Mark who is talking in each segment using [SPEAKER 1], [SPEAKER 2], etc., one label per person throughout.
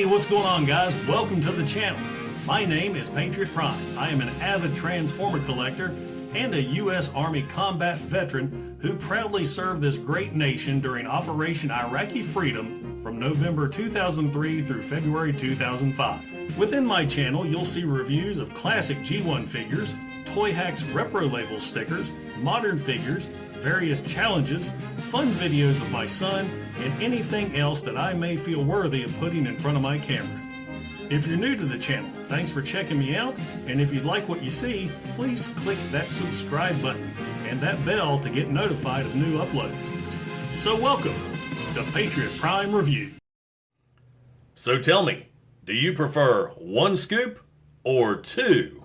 [SPEAKER 1] Hey, what's going on, guys? Welcome to the channel. My name is Patriot Prime. I am an avid Transformer collector and a U.S. Army combat veteran who proudly served this great nation during Operation Iraqi Freedom from November 2003 through February 2005. Within my channel, you'll see reviews of classic G1 figures, Toy Hacks Repro Label stickers, modern figures, various challenges, fun videos with my son, and anything else that I may feel worthy of putting in front of my camera. If you're new to the channel, thanks for checking me out, and if you like what you see, please click that subscribe button and that bell to get notified of new uploads. So welcome to Patriot Prime Review. So tell me, do you prefer one scoop or two?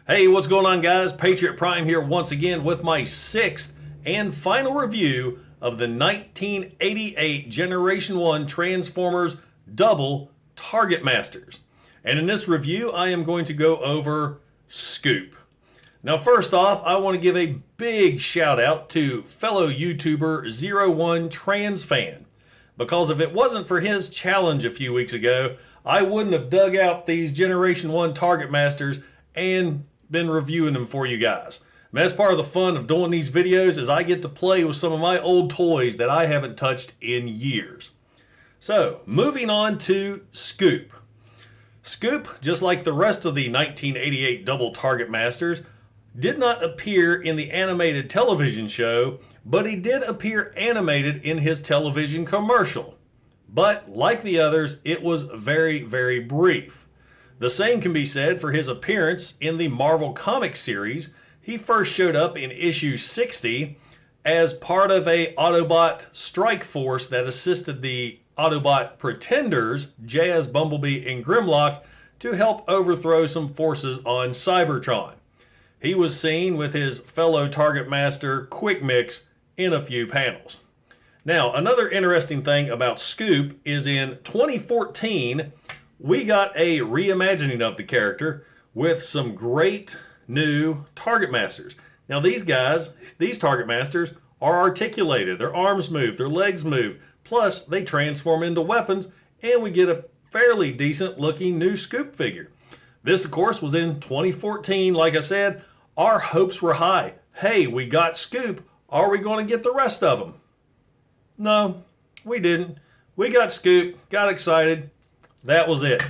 [SPEAKER 1] Hey, what's going on, guys? Patriot Prime here once again with my sixth and final review of the 1988 Generation 1 Transformers Double Targetmasters. And in this review, I am going to go over Scoop. Now, first off, I want to give a big shout out to fellow YouTuber G1 Trans Fan, because if it wasn't for his challenge a few weeks ago, I wouldn't have dug out these Generation 1 Targetmasters and been reviewing them for you guys. And that's part of the fun of doing these videos, is I get to play with some of my old toys that I haven't touched in years. So, moving on to Scoop. Scoop, just like the rest of the 1988 Double Targetmasters, did not appear in the animated television show, but he did appear animated in his television commercial. But, like the others, it was very, very brief. The same can be said for his appearance in the Marvel Comics series. He first showed up in issue 60 as part of a Autobot strike force that assisted the Autobot Pretenders, Jazz, Bumblebee, and Grimlock, to help overthrow some forces on Cybertron. He was seen with his fellow Targetmaster Quick Mix in a few panels. Now, another interesting thing about Scoop is in 2014, we got a reimagining of the character with some great new Targetmasters. Now these guys, these Targetmasters, are articulated. Their arms move, their legs move, plus they transform into weapons, and we get a fairly decent looking new Scoop figure. This, of course, was in 2014. Like I said, our hopes were high. Hey, we got Scoop. Are we going to get the rest of them? No, we didn't. We got Scoop, got excited. That was it.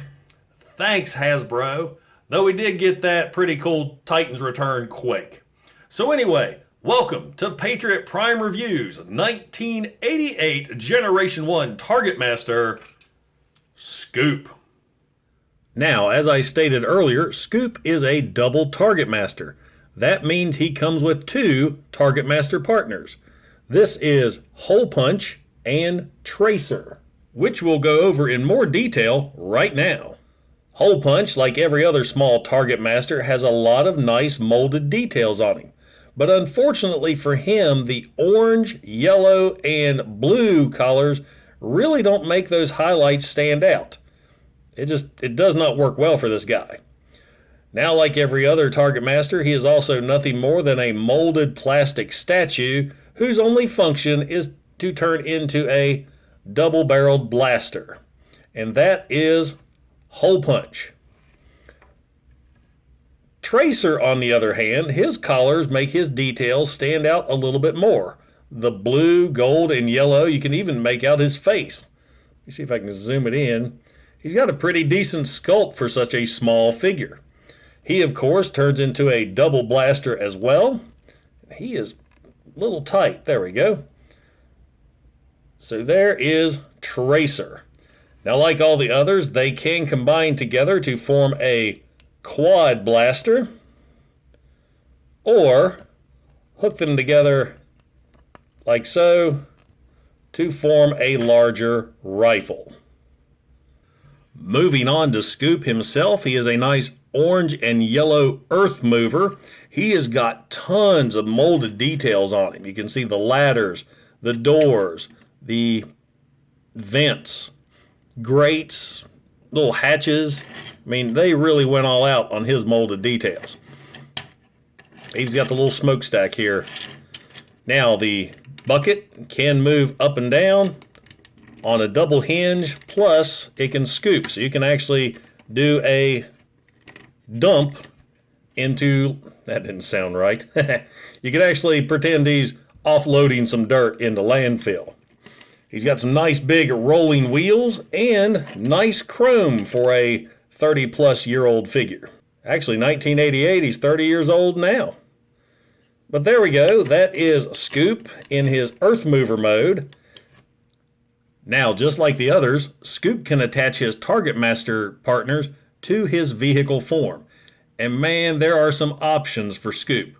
[SPEAKER 1] Thanks, Hasbro. Though we did get that pretty cool Titans Return Quake. So anyway, welcome to Patriot Prime Reviews 1988 Generation 1 Targetmaster Scoop. Now, as I stated earlier, Scoop is a double Targetmaster. That means he comes with two Targetmaster partners. This is Hole Punch and Tracer, which we'll go over in more detail right now. Hole Punch, like every other small Targetmaster, has a lot of nice molded details on him. But unfortunately for him, the orange, yellow, and blue colors really don't make those highlights stand out. It does not work well for this guy. Now, like every other Targetmaster, he is also nothing more than a molded plastic statue whose only function is to turn into a double-barreled blaster. And that is Hole Punch. Tracer, on the other hand, his colors make his details stand out a little bit more. The blue, gold, and yellow, you can even make out his face. Let me see if I can zoom it in. He's got a pretty decent sculpt for such a small figure. He, of course, turns into a double blaster as well. He is a little tight. There we go. So there is Tracer. Now, like all the others, they can combine together to form a quad blaster, or hook them together like so to form a larger rifle. Moving on to Scoop himself, he is a nice orange and yellow earth mover. He has got tons of molded details on him. You can see the ladders, the doors, the vents, grates, little hatches. I mean, they really went all out on his molded details. He's got the little smokestack here. Now, the bucket can move up and down, on a double hinge, plus it can scoop. So you can actually do a dump into, that didn't sound right. You can actually pretend he's offloading some dirt into landfill. He's got some nice big rolling wheels and nice chrome for a 30-plus-year-old figure. Actually, 1988, he's 30 years old now. But there we go. That is Scoop in his Earth Mover mode. Now, just like the others, Scoop can attach his Targetmaster partners to his vehicle form. And man, there are some options for Scoop.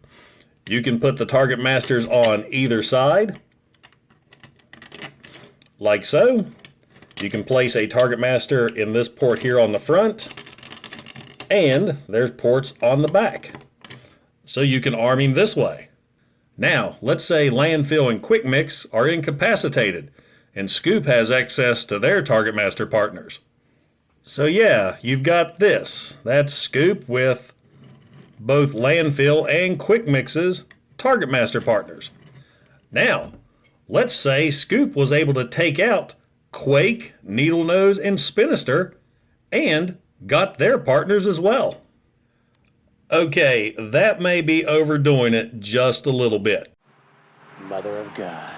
[SPEAKER 1] You can put the Targetmasters on either side, like so. You can place a Targetmaster in this port here on the front, and there's ports on the back. So you can arm him this way. Now, let's say Landfill and Quick Mix are incapacitated, and Scoop has access to their Targetmaster partners. So yeah, you've got this. That's Scoop with both Landfill and Quick Mix's Targetmaster partners. Now, let's say Scoop was able to take out Quake, Needlenose, and Spinister, and got their partners as well. Okay, that may be overdoing it just a little bit.
[SPEAKER 2] Mother of God.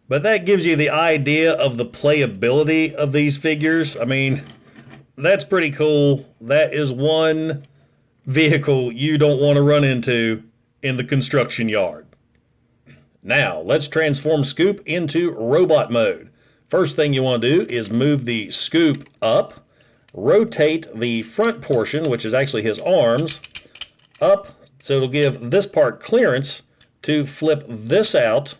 [SPEAKER 1] But that gives you the idea of the playability of these figures. I mean, that's pretty cool. That is one vehicle you don't want to run into in the construction yard. Now, let's transform Scoop into robot mode. First thing you want to do is move the Scoop up, rotate the front portion, which is actually his arms, up so it'll give this part clearance to flip this out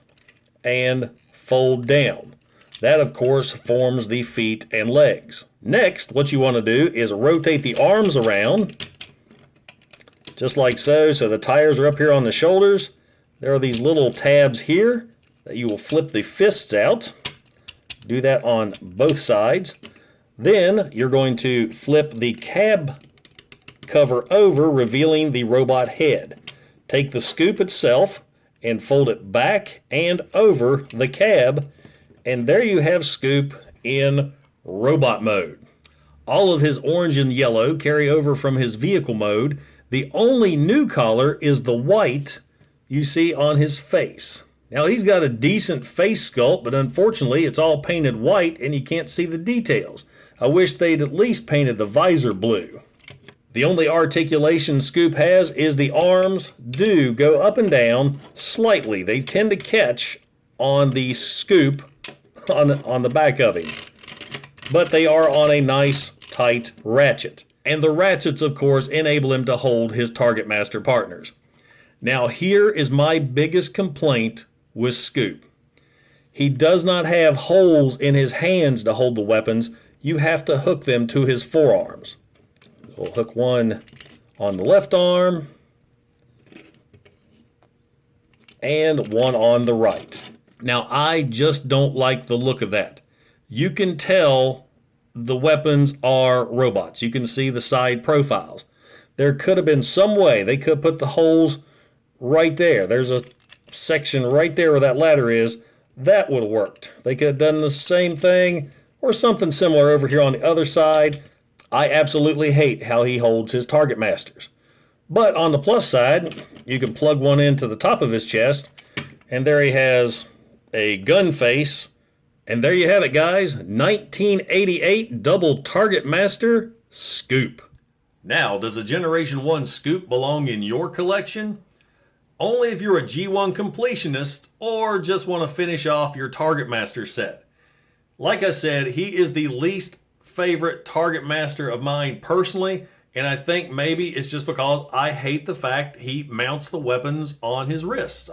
[SPEAKER 1] and fold down. That, of course, forms the feet and legs. Next, what you want to do is rotate the arms around, just like so. So the tires are up here on the shoulders. There are these little tabs here that you will flip the fists out. Do that on both sides. Then you're going to flip the cab cover over, revealing the robot head. Take the Scoop itself and fold it back and over the cab, and there you have Scoop in robot mode. All of his orange and yellow carry over from his vehicle mode. The only new color is the white you see on his face. Now, he's got a decent face sculpt, but unfortunately it's all painted white and you can't see the details. I wish they'd at least painted the visor blue. The only articulation Scoop has is the arms do go up and down slightly. They tend to catch on the Scoop on the back of him. But they are on a nice tight ratchet. And the ratchets, of course, enable him to hold his Targetmaster partners. Now, here is my biggest complaint with Scoop. He does not have holes in his hands to hold the weapons. You have to hook them to his forearms. We'll hook one on the left arm and one on the right. Now, I just don't like the look of that. You can tell the weapons are robots. You can see the side profiles. There could have been some way they could put the holes right there. There's a section right there where that ladder is. That would have worked. They could have done the same thing or something similar over here on the other side. I absolutely hate how he holds his Targetmasters. But on the plus side, you can plug one into the top of his chest, and there he has a gun face. And there you have it, guys. 1988 Double Targetmaster Scoop. Now, does a Generation 1 Scoop belong in your collection? Only if you're a G1 completionist or just want to finish off your Targetmaster set. Like I said, he is the least favorite Targetmaster of mine personally, and I think maybe it's just because I hate the fact he mounts the weapons on his wrists.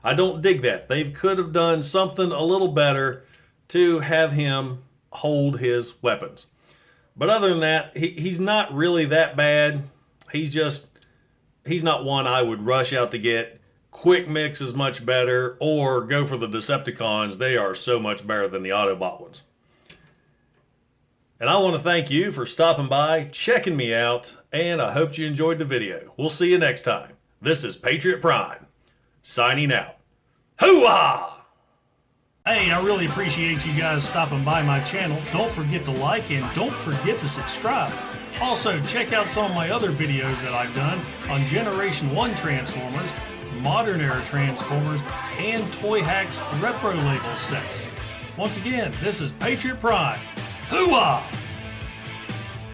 [SPEAKER 1] I don't dig that. They could have done something a little better to have him hold his weapons. But other than that, he's not really that bad. He's not one I would rush out to get. Quick Mix is much better, or go for the Decepticons. They are so much better than the Autobot ones. And I want to thank you for stopping by, checking me out, and I hope you enjoyed the video. We'll see you next time. This is Patriot Prime, signing out. Hoo-ah! Hey, I really appreciate you guys stopping by my channel. Don't forget to like and don't forget to subscribe. Also, check out some of my other videos that I've done on Generation 1 Transformers, Modern Era Transformers, and Toy Hacks Repro Label sets. Once again, this is Patriot Prime. Hoo-ah!